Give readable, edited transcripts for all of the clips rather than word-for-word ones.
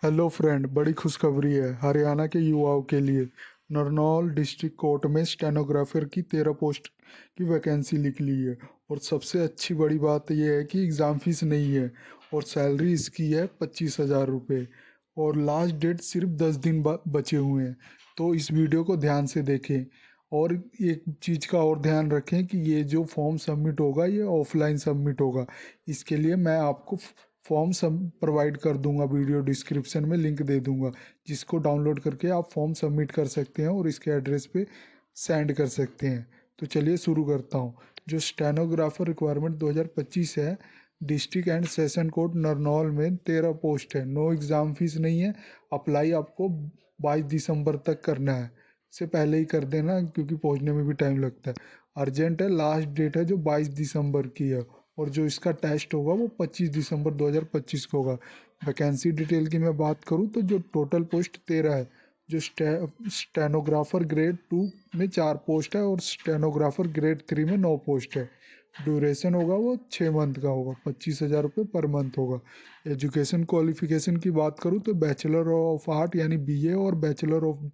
Hello friend, बड़ी खुशखबरी है हरियाणा के युवाओं के लिए। नरनौल डिस्ट्रिक्ट कोर्ट में स्टेनोग्राफर की 13 पोस्ट की वैकेंसी निकली है। और सबसे अच्छी बड़ी बात यह है कि एग्ज़ाम फीस नहीं है और सैलरी इसकी है 25,000 रुपये। और लास्ट डेट सिर्फ 10 दिन बचे हुए हैं। तो इस वीडियो को ध्यान से देखें। और एक चीज़ का और ध्यान रखें कि ये जो फॉर्म सबमिट होगा ये ऑफलाइन सबमिट होगा। इसके लिए मैं आपको फॉर्म सब प्रोवाइड कर दूंगा, वीडियो डिस्क्रिप्शन में लिंक दे दूंगा, जिसको डाउनलोड करके आप फॉर्म सबमिट कर सकते हैं और इसके एड्रेस पे सेंड कर सकते हैं। तो चलिए शुरू करता हूँ। जो स्टेनोग्राफर रिक्वायरमेंट 2025 है, district and session court Narnaul में 13 पोस्ट है। नो एग्ज़ाम फीस नहीं है। अप्लाई आपको 22 दिसंबर तक करना है। से पहले ही कर देना क्योंकि पहुंचने में भी टाइम लगता है। अर्जेंट है। लास्ट डेट है जो 22 दिसंबर की है। और जो इसका टेस्ट होगा वो 25 दिसंबर 2025 को होगा। वैकेंसी डिटेल की मैं बात करूँ तो जो टोटल पोस्ट 13 है। जो स्टेनोग्राफर ग्रेड 2 में 4 पोस्ट है और स्टेनोग्राफर ग्रेड 3 में 9 पोस्ट है। ड्यूरेशन होगा वो 6 मंथ का होगा। 25,000 रुपये पर मंथ होगा। एजुकेशन क्वालिफिकेशन की बात करूँ तो बैचलर ऑफ आर्ट यानी बीए और बैचलर ऑफ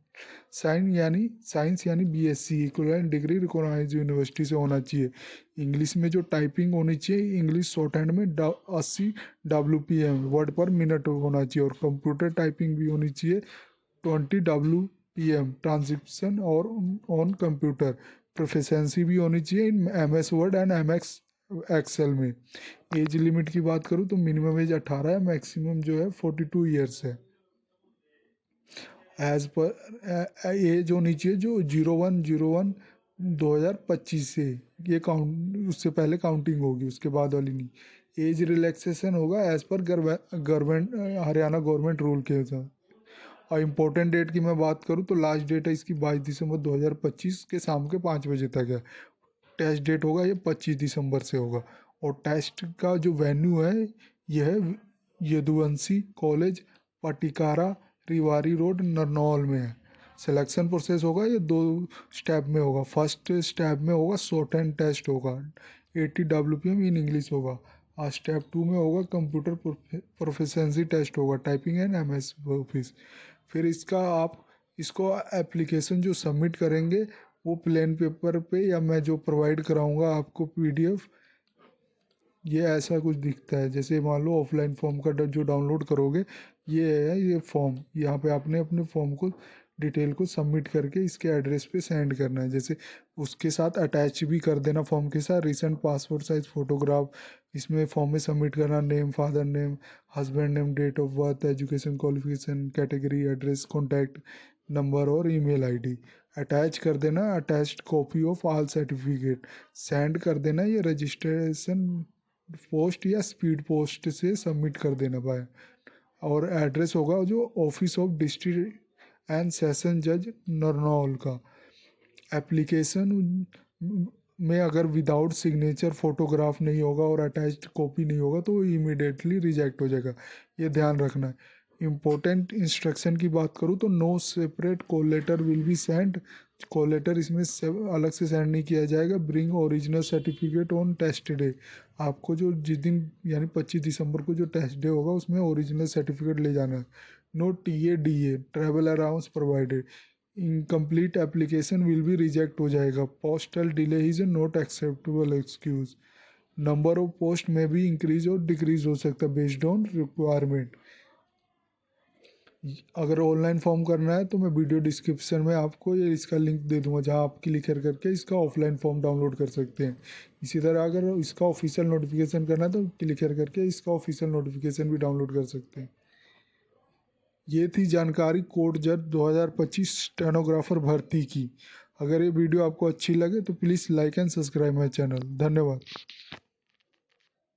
साइंस यानी BSc equivalent degree recognised university से होना चाहिए। इंग्लिश में जो टाइपिंग होनी चाहिए, इंग्लिश शॉर्ट हैंड में 80 WPM वर्ड पर मिनट होना चाहिए। और कंप्यूटर टाइपिंग भी होनी चाहिए 20 WPM ट्रांसक्रिप्शन और ऑन कंप्यूटर। प्रोफिशेंसी भी होनी चाहिए in MS word and MX Excel में। एज लिमिट की बात करूँ तो मिनिमम एज 18 है, मैक्सिमम जो है 42 ईयर्स है। एज पर एज होनी चाहिए जो 01/01/2025 से। ये काउंट उससे पहले काउंटिंग होगी, उसके बाद वाली नहीं। एज रिलैक्सेशन होगा एज पर गवर्नमेंट हरियाणा गवर्नमेंट रूल के हिसाब। और इम्पोर्टेंट डेट की मैं बात करूँ तो लास्ट डेट है इसकी 22 दिसंबर 2025 के शाम के 5 बजे तक है। टेस्ट डेट होगा ये 25 दिसंबर से होगा। और टेस्ट का जो वेन्यू है यह है यदुवंशी कॉलेज, पटिकारा, रिवारी रोड, नरनौल में है। सिलेक्शन प्रोसेस होगा ये 2 स्टेप में होगा। फर्स्ट स्टेप में होगा शॉर्ट हैंड टेस्ट होगा, 80 WPM इन इंग्लिश होगा। और स्टेप 2 में होगा कंप्यूटर प्रोफिशिएंसी टेस्ट होगा, टाइपिंग एंड MS ऑफिस। फिर इसको एप्लीकेशन जो सबमिट करेंगे वो प्लेन पेपर पे या मैं जो प्रोवाइड कराऊंगा आपको PDF, ये ऐसा कुछ दिखता है। जैसे मान लो ऑफलाइन फॉर्म का जो डाउनलोड करोगे, ये है ये फॉर्म। यहाँ पे आपने अपने फॉर्म को डिटेल को सबमिट करके इसके एड्रेस पे सेंड करना है। जैसे उसके साथ अटैच भी कर देना फॉर्म के साथ रिसेंट पासपोर्ट साइज फोटोग्राफ। इसमें फॉर्म में सबमिट करना name, father name, husband name, date of birth, education qualification, category, address, contact number और ईमेल ID अटैच कर देना। Attached copy of all certificate send कर देना। ये रजिस्ट्रेशन पोस्ट या स्पीड पोस्ट से सबमिट कर देना भाई। और एड्रेस होगा जो office of district and session जज नरनौल का। एप्लीकेशन में अगर विदाउट सिग्नेचर फोटोग्राफ नहीं होगा और अटैच्ड कॉपी नहीं होगा तो इमीडिएटली रिजेक्ट हो जाएगा। ये ध्यान रखना है। इम्पोर्टेंट इंस्ट्रक्शन की बात करूँ तो no separate call letter will be send. Call letter इसमें अलग से सेंड नहीं किया जाएगा। Bring original certificate on test day. आपको जो जिस दिन यानी 25 दिसंबर को जो टेस्ट डे होगा उसमें ओरिजिनल सर्टिफिकेट ले जाना है। No TADA travel allowance provided. Incomplete application will be reject हो जाएगा। Postal delay is not acceptable excuse. Number of post में भी इंक्रीज और डिक्रीज हो सकता है बेस्ड ऑन रिक्वायरमेंट। अगर ऑनलाइन फॉर्म करना है तो मैं वीडियो डिस्क्रिप्शन में आपको ये इसका लिंक दे दूंगा, जहां आप क्लिक करके इसका ऑफलाइन फॉर्म डाउनलोड कर सकते हैं। इसी तरह अगर इसका ऑफिशियल नोटिफिकेशन करना है तो क्लिक करके इसका ऑफिशियल नोटिफिकेशन भी डाउनलोड कर सकते हैं। ये थी जानकारी कोर्ट जज 2025 स्टेनोग्राफर भर्ती की। अगर ये वीडियो आपको अच्छी लगे तो please like and subscribe my channel. धन्यवाद।